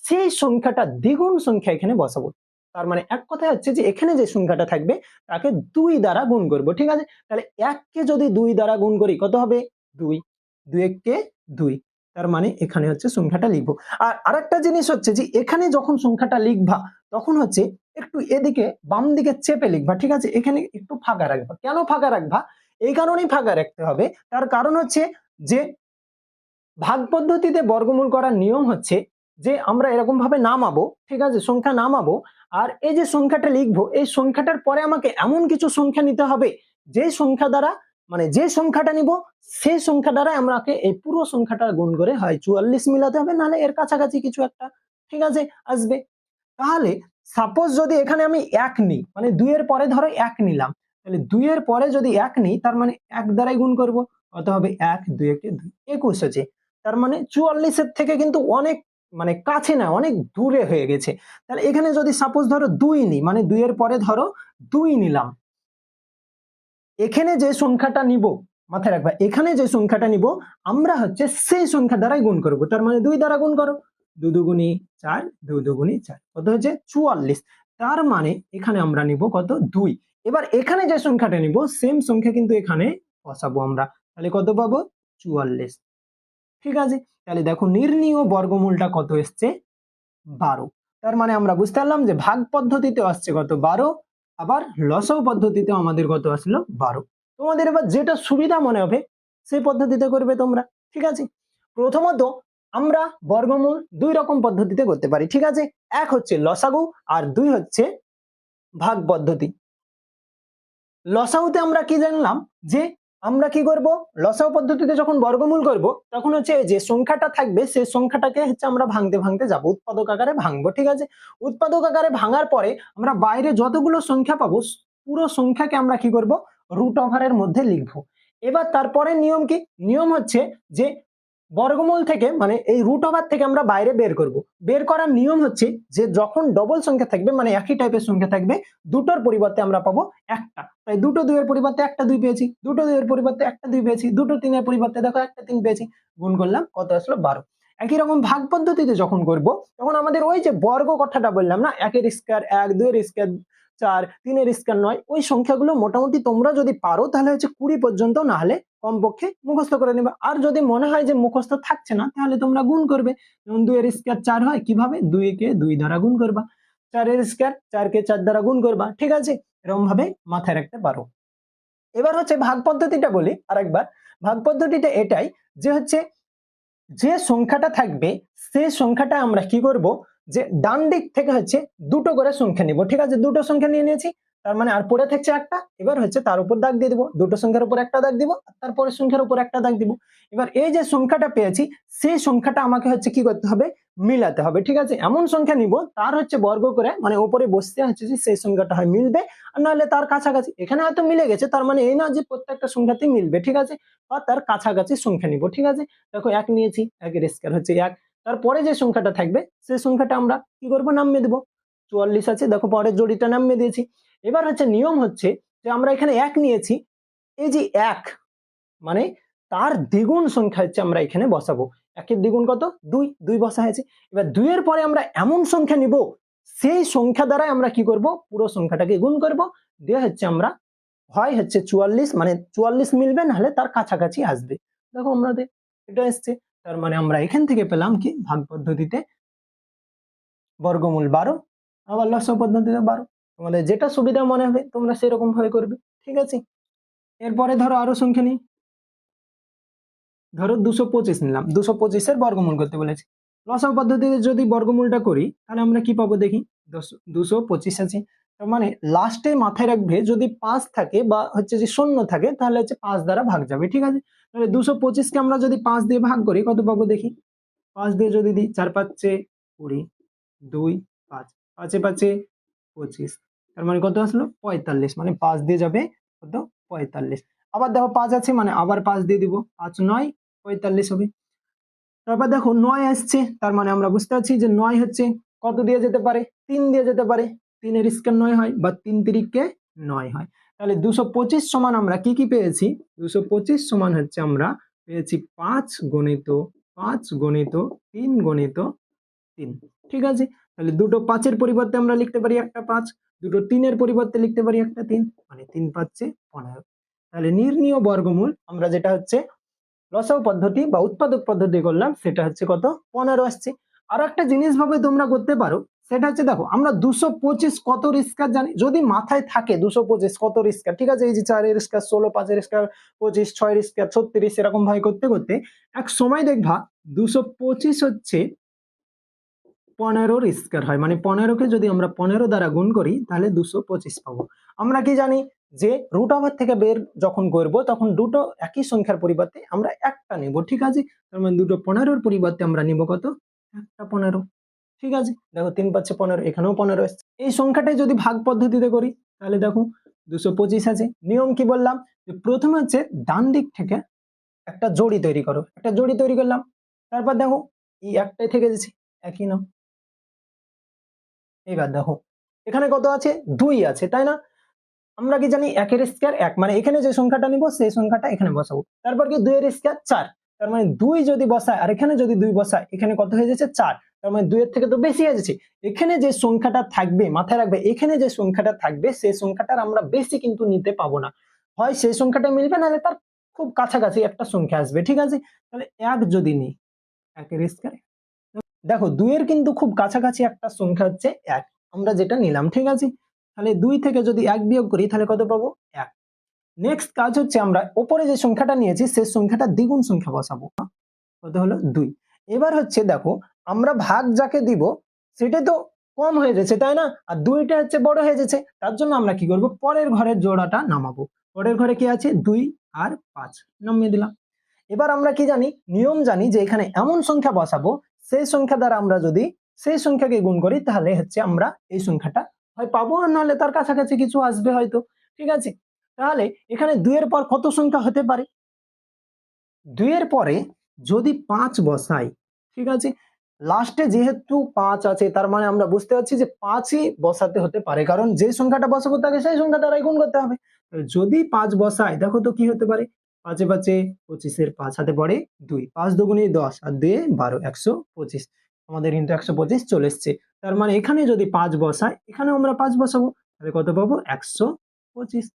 সেই সংখ্যাটা দ্বিগুণ সংখ্যা এখানে বসাবো। তার মানে এক কথা হচ্ছে যে এখানে যে সংখ্যাটা থাকবে তাকে দুই দ্বারা গুণ করব, ঠিক আছে। তাহলে এককে যদি দুই দ্বারা গুণ করি কত হবে, দুই, দুই এককে দুই, তার মানে এখানে হচ্ছে সংখ্যাটা লিখবো। আর আরেকটা জিনিস হচ্ছে যে এখানে যখন সংখ্যাটা লিখবা তখন হচ্ছে একটু এদিকে বাম দিকে চেপে লিখবা, ঠিক আছে। এখানে একটু ফাঁকা রাখবা, কেন ফাঁকা রাখবা, এই কারণেই ফাঁকা রাখতে হবে, তার কারণ হচ্ছে যে ভাগ পদ্ধতিতে বর্গমূল করার নিয়ম হচ্ছে যে আমরা এরকম ভাবে নামাবো, ঠিক আছে, সংখ্যা নামাবো, আর এই যে সংখ্যাটা লিখবো এই সংখ্যাটার পরে আমাকে এমন কিছু সংখ্যা নিতে হবে যে সংখ্যা দ্বারা, মানে যে সংখ্যাটা নিব সেই সংখ্যা দ্বারা আমাকে এই পুরো সংখ্যাটা গুণ করে হয় 44 মিলাতে হবে, নাহলে এর কাছাকাছি কিছু একটা, ঠিক আছে, আসবে। তাহলে সাপোজ যদি এখানে আমি এক নিই, মানে দুইয়ের পরে ধরো এক নিলাম, তাহলে দুইয়ের পরে যদি এক নিই তার মানে এক দ্বারাই গুণ করব, কত হবে, এক, দুই একে দুই, 21 হচ্ছে। তার মানে 44-এর থেকে কিন্তু অনেক মানে কাছে না, অনেক দূরে হয়ে গেছে। তাহলে এখানে যদি সাপোজ ধরো দুই নিই, মানে দুইয়ের পরে ধরো দুই নিলাম, এখানে যে সংখ্যাটা নিব, মাথায় রাখবা এখানে যে সংখ্যাটা নিব আমরা হচ্ছে সেই সংখ্যা দ্বারাই গুণ করব, তার মানে দুই দ্বারা গুণ করো, দু দুগুণী চার, দু দুগুণী চার, কত হচ্ছে 44। তার মানে এখানে আমরা নিব কত, দুই। এবার এখানে যে সংখ্যাটা নিব সেম সংখ্যা কিন্তু এখানে বসাবো আমরা, তাহলে কত পাবো, 44, ঠিক আছে। তাহলে দেখো নির্ণীয় বর্গমূলটা কত এসছে, 12। তার মানে আমরা বুঝতে পারলাম যে ভাগ পদ্ধতিতে আসছে কত, 12, আবার লসাগু পদ্ধতিতেও আমাদের কত আসলো, 12। তোমাদের এবার যেটা সুবিধা মনে হবে সেই পদ্ধতিতে করবে তোমরা, ঠিক আছে। প্রথমত আমরা বর্গমূল দুই রকম পদ্ধতিতে করতে পারি, ঠিক আছে। এক হচ্ছে লসাগু আর দুই হচ্ছে ভাগ পদ্ধতি। লসাগুতে আমরা কি জানলাম, যে আমরা কি করব, লসাগু পদ্ধতিতে যখন বর্গমূল করব তখন হচ্ছে যে সংখ্যাটা থাকবে সেই সংখ্যাটাকে হচ্ছে আমরা ভাঙতে ভাঙতে যাব, উৎপাদক আকারে ভাঙবো, ঠিক আছে। উৎপাদক আকারে ভাঙার পরে আমরা বাইরে যতগুলো সংখ্যা পাবো পুরো সংখ্যাকে আমরা কি করব, রুট ওভারের মধ্যে লিখবো। এবার তারপরে নিয়ম কি, নিয়ম হচ্ছে যে বর্গমূল থেকে মানে এই রুট ওভার থেকে আমরা বাইরে বের করব। বের করার নিয়ম হচ্ছে যে যখন ডবল সংখ্যা থাকবে মানে একই টাইপের সংখ্যা থাকবে, দুটোর পরিবর্তে আমরা পাবো একটা, তাই দুটো দুইয়ের পরিবর্তে একটা দুই পেয়েছি, দুটো দুইয়ের পরিবর্তে একটা দুই পেয়েছি, দুটো তিনের পরিবর্তে দেখো একটা তিন পেয়েছি, গুণ করলাম কত আসলো, 12। একই রকম ভাগ পদ্ধতিতে যখন করব তখন আমাদের ওই যে বর্গ কথাটা বললাম না, একের স্কয়ার এক, দুইয়ের স্কয়ার চার, তিনের স্কয়ার নয়, ওই সংখ্যাগুলো মোটামুটি তোমরা যদি পারো তাহলে হচ্ছে 20 পর্যন্ত, না হলে কমপক্ষে মুখস্থ করে নেবে। আর যদি মনে হয় যে মুখস্থ থাকছে না তাহলে তোমরা গুণ করবে, যেমন 2 এর স্কয়ার 4 হয়, কিভাবে, 2 কে 2 দ্বারা গুণ করবা, 4 এর স্কয়ার 4 কে 4 দ্বারা গুণ করবা, ঠিক আছে। এরকম ভাবে মাথায় রাখতে পারো। এবার হচ্ছে ভাগ পদ্ধতিটা বলি আরেকবার। ভাগ পদ্ধতিটা এটাই যে হচ্ছে যে সংখ্যাটা থাকবে সেই সংখ্যাটা আমরা কি করব, যে ডান দিক থেকে হচ্ছে দুটো করে সংখ্যা নিব, ঠিক আছে। দুটো সংখ্যা নিয়ে নিয়েছি, তার মানে আর পড়ে থাকছে একটা, এবার হচ্ছে তার উপর দাগ দিয়ে দিব, দুটো সংখ্যার উপর একটা দাগ দিব আর তারপরে সংখ্যার উপর একটা দাগ দিব। এবার এই যে সংখ্যাটা পেয়েছি সেই সংখ্যাটা আমাকে হচ্ছে কি করতে হবে, মিলাতে হবে। ঠিক আছে, এমন সংখ্যা নিব তার হচ্ছে বর্গ করে, মানে উপরে বসতে হচ্ছে যে সেই সংখ্যাটা হয় মিলবে, আর নাহলে তার কাছাকাছি। এখানে হয়তো মিলে গেছে, তার মানে এই না যে প্রত্যেকটা সংখ্যাতেই মিলবে। ঠিক আছে, বা তার কাছাকাছি সংখ্যা নিব। ঠিক আছে, দেখো এক নিয়েছি, একের স্কয়ার হচ্ছে এক, তারপরে যে সংখ্যাটা থাকবে সেই সংখ্যাটা আমরা কি করবো, নামিয়ে দেবো। 44 আছে, দেখো পরের জোড়িটা নামিয়ে দিয়েছি। এবার হচ্ছে নিয়ম হচ্ছে যে আমরা এখানে এক নিয়েছি, এই যে এক মানে তার দ্বিগুণ সংখ্যা হচ্ছে আমরা এখানে বসাবো। একের দ্বিগুণ কত, দুই, দুই বসা হয়েছে। এবার দুইয়ের পরে আমরা এমন সংখ্যা নিব সেই সংখ্যা দ্বারাই আমরা কি করব, পুরো সংখ্যাটাকে গুণ করব, দিয়ে হচ্ছে আমরা হয় হচ্ছে 44, মানে 44 মিলবে, নাহলে তার কাছাকাছি আসবে। দেখো আমাদের এটা এসছে, তার মানে আমরা এখান থেকে পেলাম কি, ভাগ পদ্ধতিতে বর্গমূল 12, আবার লসাগু পদ্ধতিতে 12। তোমাদের যেটা সুবিধা মনে হবে তোমরা সেরকম ভাবে করবে। ঠিক আছে, এরপরে ধরো আরো সংখ্যা নিই, ধরো 225 নিলাম, 225-এর বর্গমূল করতে বলেছি। লসাগু পদ্ধতিতে যদি বর্গমূলটা করি তাহলে আমরা কি পাবো দেখি, 225 আছে, তার মানে লাস্টে মাথায় রাখবে যদি 5 থাকে বা হচ্ছে যে শূন্য থাকে তাহলে হচ্ছে 5 দ্বারা ভাগ যাবে। ঠিক আছে, তাহলে 225-কে আমরা যদি 5 দিয়ে ভাগ করি কত পাবো দেখি, 5 দিয়ে যদি দিই, 4 5 20, 2 5, 5 5 25, তার মানে কত আসলো 45, মানে 5 দিয়ে যাবে কত 45। আবার দেখো 5 আছে, মানে আবার 5 দিয়ে দিব, 5 9 45 হবে। তারপর দেখো 9 আসছে, তার মানে আমরা বুঝতে পারছি যে 9 হচ্ছে কত দিয়ে যেতে পারে, 3 দিয়ে যেতে পারে, 3 এর স্কয়ার 9 হয়, বা 3 তিরিকে 9 হয়। তাহলে 225 সমান আমরা কি কি পেয়েছি, 225 সমান হচ্ছে আমরা পেয়েছি 5 গণিত 5 গণিত 3 গণিত 3। ঠিক আছে, তাহলে দুটো 5-এর পরিবর্তে আমরা লিখতে পারি একটা 5, দুটো 3-এর পরিবর্তে লিখতে পারি একটা 3, মানে 3 5 15। তাহলে নির্ণীয় বর্গমূল আমরা যেটা হচ্ছে লসাগু পদ্ধতি বা উৎপাদক পদ্ধতি করলাম সেটা হচ্ছে কত, 15 আসছে। আর একটা জিনিস ভাবে তোমরা করতে পারো, সেটা হচ্ছে দেখো আমরা 225 কত স্কয়ার জানি, যদি মাথায় থাকে 225 কত স্কয়ার, ঠিক আছে, এই যে 4-এর স্কয়ার 16, 5-এর স্কয়ার 25, 6-এর স্কয়ার 36, এরকম ভাবে করতে করতে এক সময় দেখবা 225 হচ্ছে 15-র স্কয়ার হয়, মানে 15-কে যদি আমরা 15 দ্বারা গুণ করি তাহলে 225 পাবো। আমরা কি জানি যে রুট ওভার থেকে বের যখন করব তখন দুটো একই সংখ্যার পরিবর্তে আমরা একটা নেব। ঠিক আছে, তার মানে দুটো 15-র পরিবর্তে আমরা নিব কত, একটা 15। ঠিক আছে, দেখো 3 5 15, এখানেও 15 আসছে। এই সংখ্যাটাই যদি ভাগ পদ্ধতিতে করি তাহলে দেখো 225 আছে। নিয়ম কি বললাম, যে প্রথমে হচ্ছে ডান দিক থেকে একটা জোড়ি তৈরি করো, একটা জোড়ি তৈরি করলাম, তারপর দেখো এই একটাই থেকে যাচ্ছে, একই নাও। এবার দেখো এখানে কত আছে, 2 আছে, তাই না, আমরা কি জানি 1-এর স্কয়ার 1, মানে এখানে যে সংখ্যাটা নিব সেই সংখ্যাটা এখানে বসাবো। তারপর কি 2-এর স্কয়ার 4, তার মানে 2 যদি বসায় আর এখানে যদি 2 বসায় এখানে কত হয়ে যাচ্ছে 4, তার মানে 2-এর থেকে তো বেশি হয়ে যাচ্ছে। এখানে যে সংখ্যাটা থাকবে মাথায় রাখবে, এখানে যে সংখ্যাটা থাকবে সেই সংখ্যাটার আমরা বেশি কিন্তু নিতে পাবো না, হয় সেই সংখ্যাটা মিলবে নাহলে তার খুব কাছাকাছি একটা সংখ্যা আসবে। ঠিক আছে, তাহলে 1 যদি নিই, 1-এর স্কয়ার, দেখো 2-এর কিন্তু খুব কাছাকাছি একটা সংখ্যা হচ্ছে 1, আমরা যেটা নিলাম। ঠিক আছে, তাহলে 2 থেকে যদি 1 বিয়োগ করি তাহলে কত পাবো, 1। নেক্সট কাজ হচ্ছে আমরা উপরে যে সংখ্যাটা নিয়েছি সেই সংখ্যাটা দ্বিগুণ সংখ্যা বসাবো, কত হলো 2। এবার হচ্ছে দেখো আমরা ভাগ যাকে দিব সেটা তো কম হয়ে যাচ্ছে, তাই না, আর 2টা হচ্ছে বড় হয়ে যাচ্ছে, তার জন্য আমরা কি করব, পরের ঘরের জোড়াটা নামাবো। পরের ঘরে কি আছে, 2 আর 5 নামিয়ে দিলাম। এবার আমরা কি জানি, নিয়ম জানি যে এখানে এমন সংখ্যা বসাবো সেই সংখ্যা দ্বারা আমরা যদি সেই সংখ্যাকে গুণ করি তাহলে হচ্ছে আমরা এই সংখ্যাটা হয় পাবো, আর নাহলে তার কাছাকাছি কিছু আসবে হয়তো। ঠিক আছে, তাহলে এখানে 2-এর পর কত সংখ্যা হতে পারে, 2-এর পরে যদি 5 বসাই, ঠিক আছে, লাস্টে যেহেতু 5 আছে তার মানে আমরা বুঝতে পারছি যে 5ই বসাতে হতে পারে, কারণ যে সংখ্যাটা বসাবো তাকে সেই সংখ্যা দ্বারাই গুণ করতে হবে। যদি 5 বসাই দেখো তো কি হতে পারে, 5 5 25-এর 5 হাতে পড়ে 2, 5 দুগুণে 10 আর 2 12, 125, আমাদের কিন্তু 125 চলে এসছে। তার মানে এখানে যদি 5 বসাই এখানেও আমরা 5 বসাবো, তাহলে কত পাবো, 125।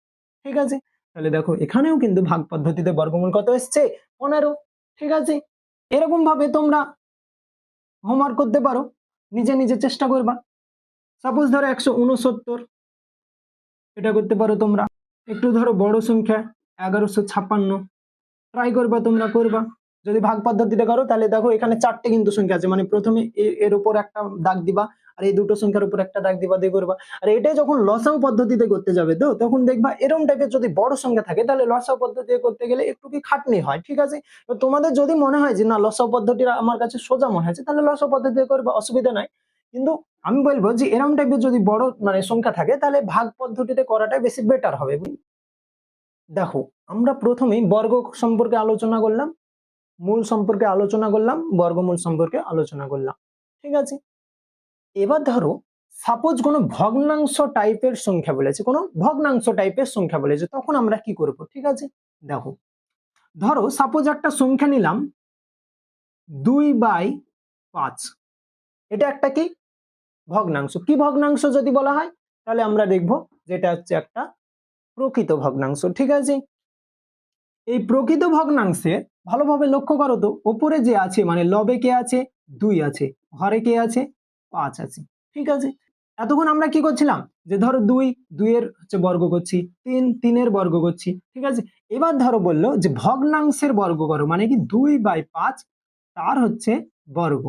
ঠিক আছে, তাহলে দেখো এখানেও কিন্তু ভাগ পদ্ধতিতে বর্গমূল কত এসছে, 15। ঠিক আছে, এরকম ভাবে তোমরা হোমওয়ার্ক করতে পারো, নিজে নিজে চেষ্টা করবা। সাপোজ ধরো 169, এটা করতে পারো তোমরা। একটু ধরো বড় সংখ্যা 1156, ট্রাই করবা, তোমরা করবা। যদি ভাগ পদ্ধতিতে করো তাহলে দেখো এখানে 4টে কিন্তু সংখ্যা আছে, মানে প্রথমে এর উপর একটা দাগ দিবা, আর এই দুটো সংখ্যার উপর একটা দাগ দিবা, দিয়ে করবা। আর এটাই যখন লসাউ পদ্ধতিতে করতে যাবে তো তখন দেখবা এরকম টাইপের যদি বড় সংখ্যা থাকে তাহলে লসাউ পদ্ধতিতে করতে গেলে একটু কি খাটনি হয়, ঠিক আছে। তো তোমাদের যদি মনে হয় যে না লসাউ পদ্ধতিটা আমার কাছে সোজা মনে হয়েছে তাহলে লসাউ পদ্ধতিতে করবা, অসুবিধা নাই। কিন্তু আমি বলবো যে এরকম টাইপের যদি বড় মানে সংখ্যা থাকে তাহলে ভাগ পদ্ধতিতে করাটাই বেশি বেটার হবে। দেখো আমরা প্রথমেই বর্গ সম্পর্কে আলোচনা করলাম, মূল সম্পর্কে আলোচনা করলাম, বর্গমূল সম্পর্কে আলোচনা করলাম, ঠিক আছে। এবার ধরো সাপোজ কোনো ভগ্নাংশ টাইপের সংখ্যা বলেছে, কোনো ভগ্নাংশ টাইপের সংখ্যা বলেছে, তখন আমরা কি করব, ঠিক আছে। দেখো ধরো সাপোজ একটা সংখ্যা নিলাম 2/5, এটা একটা কি ভগ্নাংশ। কি ভগ্নাংশ যদি বলা হয় তাহলে আমরা দেখব যেটা হচ্ছে একটা প্রকৃত ভগ্নাংশ, ঠিক আছে। এই প্রকৃত ভগ্নাংশের ভালোভাবে লক্ষ্য করো তো, ওপরে যে আছে মানে লবে কে আছে 2 আছে, হরে কে আছে 5 আছে, ঠিক আছে। এতক্ষণ আমরা কি করছিলাম যে ধরো 2 এর হচ্ছে বর্গ করছি, 3 এর বর্গ করছি, ঠিক আছে। এবার ধরো বললো যে ভগ্নাংশের বর্গ করো, মানে কি 2/5 তার হচ্ছে বর্গ,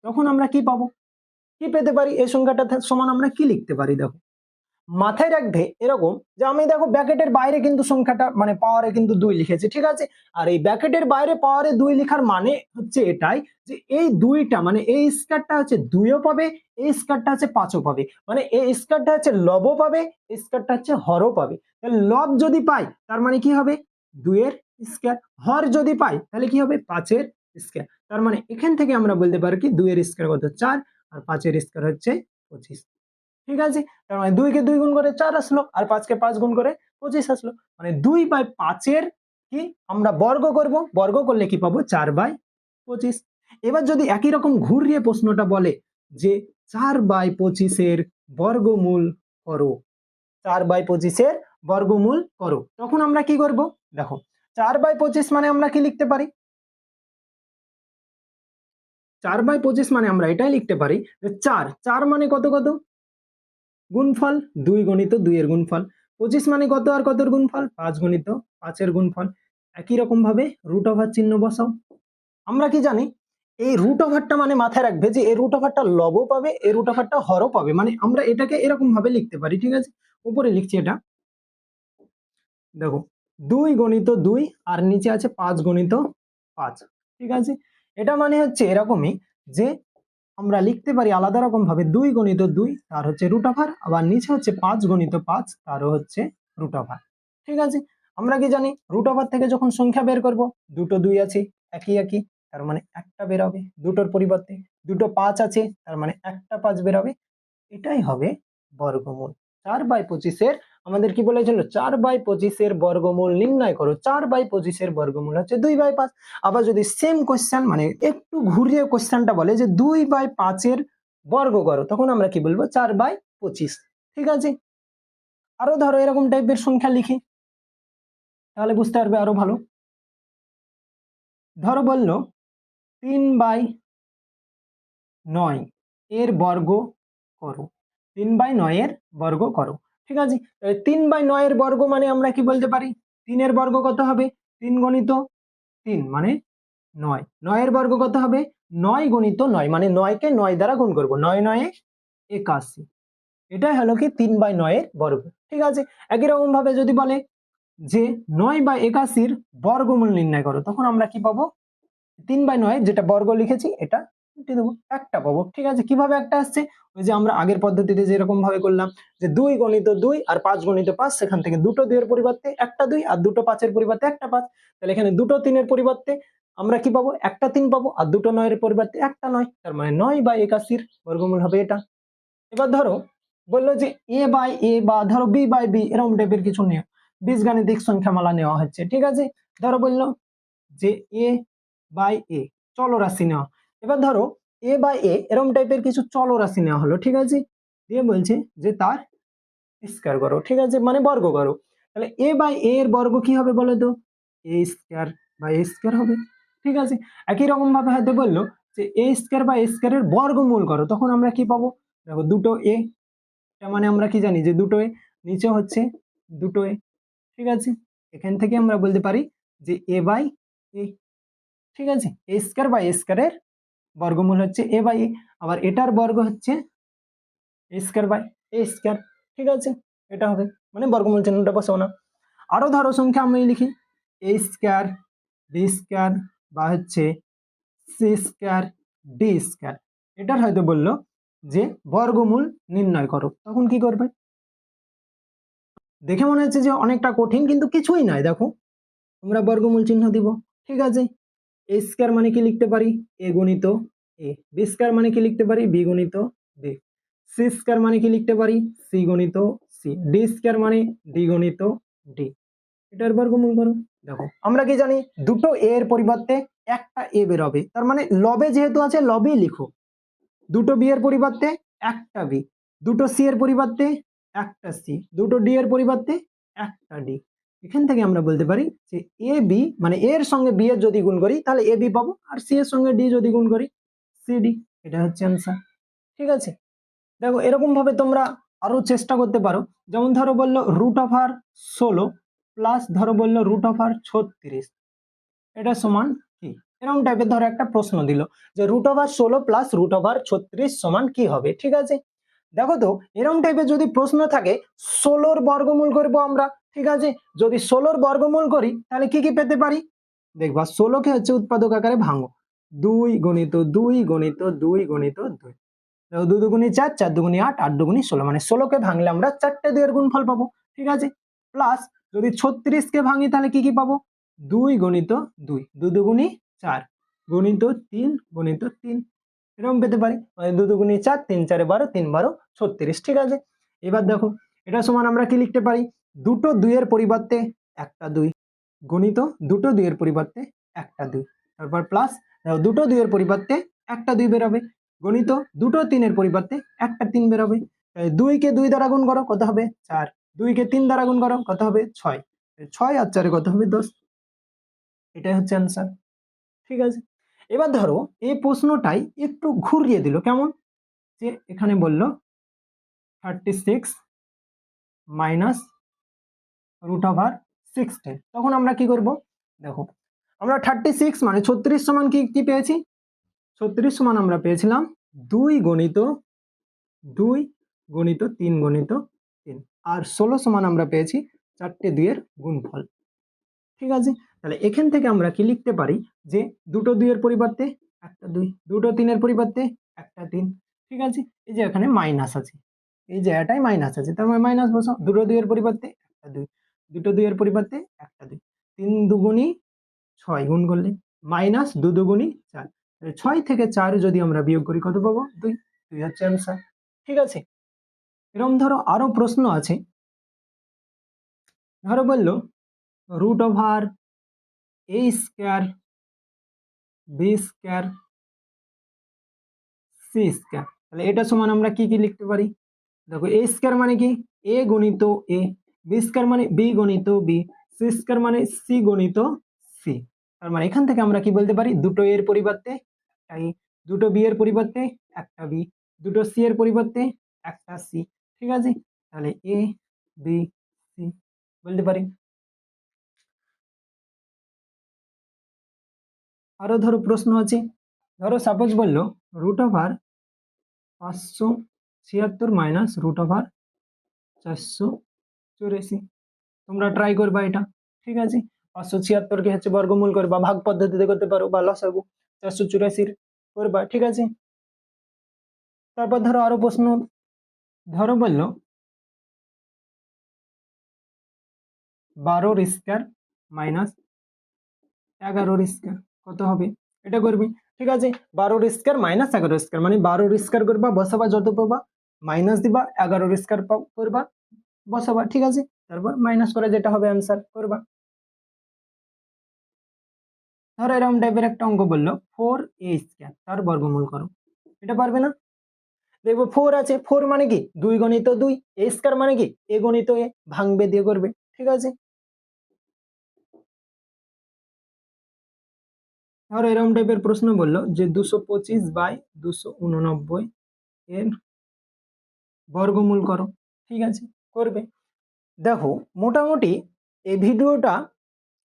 তখন আমরা কি পাবো, কি পেতে পারি, এই সংখ্যাটা সমান আমরা কি লিখতে পারি। দেখো মাথায় রাখবে এরকম যে আমি দেখো ব্র্যাকেটের বাইরে কিন্তু সংখ্যাটা মানে পাওয়ারে কিন্তু 2 লিখেছি, ঠিক আছে। আর এই ব্র্যাকেটের বাইরে পাওয়ারে 2 লেখার মানে হচ্ছে এটাই যে এই 2টা মানে এই স্কয়ারটা হচ্ছে 2ও পাবে, এই স্কয়ারটা হচ্ছে 5ও পাবে, মানে এই স্কয়ারটা হচ্ছে লবও পাবে, এই স্কয়ারটা হচ্ছে হরও পাবে। তাহলে লব যদি পাই তার মানে কি হবে 2 এর স্কয়ার, হর যদি পাই তাহলে কি হবে 5 এর স্কয়ার। তার মানে এখান থেকে আমরা বলতে পারি কি 2 এর স্কয়ার কত 4 আর 5 এর স্কয়ার হচ্ছে 25, ঠিক আছে। তার মানে 2 কে 2 গুণ করে 4 আসলো আর 5 কে 5 গুণ করে 25 আসলো, মানে 2/5 এর কি আমরা বর্গ করব, বর্গ করলে কি পাবো 4/25। এবার যদি একই রকম ঘুরিয়ে প্রশ্নটা বলে যে 4/25 এর বর্গমূল করো, 4/25 এর বর্গমূল করো, তখন আমরা কি করব। দেখো 4/25 মানে আমরা কি লিখতে পারি, 4/25 মানে আমরা এটাই লিখতে পারি যে 4 মানে কত কত গুণফল, 2 গণিত 2 এর গুণফল, 25 মানে কত আর কতর গুণফল 5 গণিত 5 এর গুণফল। একই রকম ভাবে রুট ওভার চিহ্ন বসাও। আমরা কি জানি এই রুট ওভারটা মানে মাথায় রাখবে যে এই রুট ওভারটা লবও পাবে, এই রুট ওভারটা হরও পাবে, মানে আমরা এটাকে এরকম ভাবে লিখতে পারি, ঠিক আছে। উপরে লিখছি এটা, দেখো 2 গণিত 2 আর নিচে আছে 5 গণিত 5, ঠিক আছে। এটা মানে হচ্ছে এরকমই যে আমরা লিখতে পারি আলাদা রকম ভাবে 2 গণিত 2 তার হচ্ছে রুট ওভার, আবার নিচে হচ্ছে 5 গণিত 5 তারও হচ্ছে রুট ওভার, ঠিক আছে। আমরা কি জানি রুট ওভার থেকে যখন সংখ্যা বের করব দুটো 2 আছে একই একই, তার মানে একটা বের হবে, দুটোর পরিবর্তে দুটো 5 আছে তার মানে একটা 5 বের হবে, এটাই হবে বর্গমূল। 4/25 এর আমাদের কি বলেছিল 4/25 এর বর্গমূল নির্ণয় করো, 4/25 এর বর্গমূল হচ্ছে 2/5। আবার যদি সেম কোশ্চেন মানে একটু ঘুরিয়ে কোশ্চেনটা বলে যে 2/5 এর বর্গ করো, তখন আমরা কি বলবো 4/25, ঠিক আছে। আরো ধরো এরকম টাইপের সংখ্যা লিখি তাহলে বুঝতে পারবে আরো ভালো। ধরো বললো 3/9 এর বর্গ করো, 3/9 এর বর্গ করো, ঠিক আছে। 3/9 এর বর্গ মানে আমরা কি বলতে পারি 3 এর বর্গ কত হবে 3 গণিত 3 মানে 9, 9 এর বর্গ কত হবে 9 গণিত 9 মানে 9 কে 9 দ্বারা গুণ করব, 9 9 81, এটাই হলো কি 3/9 এর বর্গ, ঠিক আছে। একই রকম ভাবে যদি বলে যে 9/81 বর্গমূল নির্ণয় করো, তখন আমরা কি পাবো 3/9 যেটা বর্গ লিখেছি এটা কেটে দেবো, একটা পাবো, ঠিক আছে। কিভাবে একটা আসছে ওই যে আমরা আগের পদ্ধতিতে যেরকম ভাবে করলাম যে 2 গণিত 2 আর 5 গণিত 5, সেখান থেকে দুটো 2 এর পরিবর্তে একটা 2 আর দুটো 5 এর পরিবর্তে একটা 5, তাহলে এখানে দুটো 3 এর পরিবর্তে আমরা কি পাবো একটা 3 পাবো আর দুটো 9 এর পরিবর্তে একটা 9, তার মানে 9/81 বর্গমূল হবে এটা। এবার ধরো বললো যে a/a বা ধরো b/b এরকম টাইপের কিছু নিয়ম বীজগাণিতিক সংখ্যামালা নেওয়া হচ্ছে, ঠিক আছে। ধরো বললো যে a/a চলরাশি নেওয়া, এবার ধরো a/a এরকম টাইপের কিছু চলরাশি নেওয়া হলো, ঠিক আছে। দিয়ে বলছে যে তার স্কয়ার করো, ঠিক আছে, মানে বর্গ করো। তাহলে a/a এর বর্গ কি হবে বলো তো a² হবে, ঠিক আছে। একই রকম ভাবে হয়তো বললো যে a² এর বর্গমূল করো, তখন আমরা কি পাবো দেখো দুটো a, মানে আমরা কি জানি যে দুটো a, নিচে হচ্ছে দুটো a, ঠিক আছে। এখান থেকে আমরা বলতে পারি যে a/a, ঠিক আছে। a² এর বর্গমূল হচ্ছে a/a, আবার এটার বর্গ হচ্ছে এ স্কোয়ার বাই এ স্কোয়ার, ঠিক আছে, এটা হবে, মানে বর্গমূল চিহ্নটা বসাও না। আরো ধরো সংখ্যা আমি লিখি এ স্কোয়ার বি স্কোয়ার বা হচ্ছে সি স্কোয়ার ডি স্কোয়ার, এটার হয়তো বললো যে বর্গমূল নির্ণয় করো, তখন কি করবে? দেখে মনে হচ্ছে যে অনেকটা কঠিন, কিন্তু কিছুই নাই, দেখো আমরা বর্গমূল চিহ্ন দিব, ঠিক আছে। এ স্কোয়ার মানে কি লিখতে পারি? এ গুণিত এ। বি স্কোয়ার মানে কি লিখতে পারি? বি গুণিত বি। সি স্কোয়ার মানে কি লিখতে পারি? সি গুণিত সি। ডি স্কোয়ার মানে ডি গুণিত ডি। এটার বর্গমূল করো। দেখো আমরা কি জানি, দুটো এ এর পরিবর্তে একটা এ বেরোবে, তার মানে লবে যেহেতু আছে লবেই লিখো। দুটো বি এর পরিবর্তে একটা বি, দুটো সি এর পরিবর্তে একটা সি, দুটো ডি এর পরিবর্তে একটা ডি। এখান থেকে আমরা বলতে পারি যে এ বি মানে এর সঙ্গে বি এর যদি গুণ করি তাহলে এ বি পাবো, আর সি এর সঙ্গে ডি যদি গুণ করি সি ডি। এটা হচ্ছে অ্যান্সার, ঠিক আছে। দেখো এরকম ভাবে তোমরা আরো চেষ্টা করতে পারো, যেমন ধরো বললো রুট অফ আর 16 প্লাস ধরো বললো রুট অফ আর 36, এটা সমান কি? এরকম টাইপের ধরো একটা প্রশ্ন দিল যে root over 16 plus root over 36 সমান কি হবে, ঠিক আছে। দেখো তো এরকম টাইপের যদি প্রশ্ন থাকে 16 বর্গমূল করবো আমরা, ঠিক আছে। যদি 16 বর্গমূল করি তাহলে কি কি পেতে পারি? দেখবা 16কে হচ্ছে উৎপাদক আকারে ভাঙো, 2 গুণিত 2 গুণিত 2 গুণিত 2, দেখো 2 দুগুণি 4, 4 দুগুণি 8, 8 দুগুণি 16, মানে 16কে ভাঙলে আমরা 4টে 2 এর গুণফল পাবো, ঠিক আছে। প্লাস যদি 36কে ভাঙি তাহলে কি কি পাবো? 2 গুণিত 2, 2 দুগুণি 4 গুণিত 3 গুণিত 3, এরকম পেতে পারি, মানে 2 দুগুণি 4, 3 4 12, 3 12 36, ঠিক আছে। এবার দেখো এটা সমান আমরা কি লিখতে পারি? দুটো 2 এর পরিবর্তে একটা 2 গুণিত দুটো 2 এর পরিবর্তে একটা 2, তারপর প্লাস দুটো 2 এর পরিবর্তে একটা 2 বেরোবে, গণিত দুটো 3 এর পরিবর্তে একটা 3 বেরোবে। 2 কে 2 দ্বারা গুণ করো, কত হবে? 4। 2 কে 3 দ্বারা গুণ করো, কত হবে? 6। 6 আর 4 কত হবে? 10। এটাই হচ্ছে অ্যান্সার, ঠিক আছে। এবার ধরো এই প্রশ্নটাই একটু ঘুরিয়ে দিল, কেমন? যে এখানে বলল 36 মাইনাস রুট ওভার 16, তখন আমরা কি করব? দেখো আমরা 36 মানে 36 সমান কি কি পেয়েছি? 36 সমান আমরা পেয়েছিলাম 2 গুণিত 2 গুণিত 3 গুণিত 3, আর 16 সমান আমরা পেয়েছি 4টে 2 এর গুণফল, ঠিক আছে। তাহলে এখান থেকে আমরা কি লিখতে পারি? যে দুটো 2 এর পরিবর্তে একটা 2, দুটো 3 এর পরিবর্তে একটা 3, ঠিক আছে। এই যে এখানে মাইনাস আছে, এই জায়গাটায় মাইনাস আছে, তার মানে মাইনাস বসাও। দুটো 2 এর পরিবর্তে একটা 2, দুটো 2 এর পরিবর্তে একটা 2, 3 দুগুণি 6 গুণ করলে মাইনাস 2 দুগুণি 4, 6 থেকে 4 যদি আমরা বিয়োগ করি কত পাবো? 2। 2 হচ্ছে অ্যান্সার, ঠিক আছে। এরকম ধরো আরো প্রশ্ন আছে, ধরো বললো root over A square B square C square, তাহলে এটা সমান আমরা কি কি লিখতে পারি? দেখো এ স্কোয়ার মানে কি? এ গণিত এ, বি স্কোয়ার মানে বি গণিত বি, সি স্কোয়ার মানে সি গণিত সি। তার মানে এখান থেকে আমরা কি বলতে পারি? দুটো এর পরিবর্তে একটা এ, দুটো বি এর পরিবর্তে একটা বি, দুটো সি এর পরিবর্তে একটা সি, ঠিক আছে। তাহলে এ বি সি বলতে পারি। আরো ধরো প্রশ্ন আছে, ধরো সাপোজ বললো root over 576 minus root over 484, তোমরা ট্রাই করবা এটা, ঠিক আছে। 576কে হচ্ছে বর্গমূল করবা, ভাগ পদ্ধতিতে করতে পারো, বা লসাগু 484 করবা, ঠিক আছে। তারপর ধরো আরো প্রশ্ন, ধরো বললো 12 স্কোয়ার মাইনাস 11 স্কোয়ার কত হবে? এটা করবি, ঠিক আছে। 12 স্কোয়ার মাইনাস 11 স্কোয়ার মানে 12 স্কোয়ার করবা, বসাবা যত পাবা, মাইনাস দিবা, 11 স্কোয়ার করবা, বসাবা, ঠিক আছে। তারপর মাইনাস করে যেটা হবে অ্যান্সার করবা। ধরো এরকম টাইপের একটা অঙ্ক বললো 4a স্কোয়ার তার বর্গমূল করো, এটা পারবে না? দেখবো 4 আছে, 4 মানে কি? 2 গণিত 2, এ স্কোয়ার মানে কি? এ গণিত এ, ভাঙবে দিয়ে করবে, ঠিক আছে। ধরো এরকম টাইপের প্রশ্ন বললো যে 225/289 এর বর্গমূল করো, ঠিক আছে, করবে। দেখো মোটামুটি এই ভিডিওটা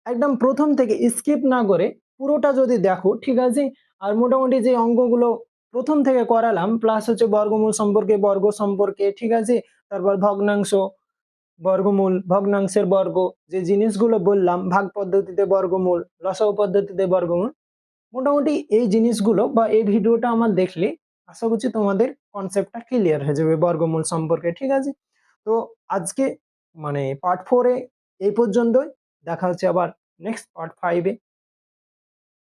একদম প্রথম থেকে স্কিপ না করে পুরোটা যদি দেখো, ঠিক আছে, আর মোটামুটি যে অঙ্কগুলো প্রথম থেকে করালাম, প্লাস হচ্ছে বর্গমূল সম্পর্কে, বর্গ সম্পর্কে, ঠিক আছে, তারপর ভগ্নাংশ, বর্গমূল, ভগ্নাংশের বর্গ, যে জিনিসগুলো বললাম, ভাগ পদ্ধতিতে বর্গমূল, লসাগু পদ্ধতিতে বর্গমূল, মোটামুটি এই জিনিসগুলো বা এই ভিডিওটা আমার দেখলে আশা করছি তোমাদের কনসেপ্টটা ক্লিয়ার হয়ে যাবে বর্গমূল সম্পর্কে, ঠিক আছে। তো আজকে মানে পার্ট 4-এ এই পর্যন্তই, দেখা হচ্ছে আবার নেক্সট পার্ট 5-এ।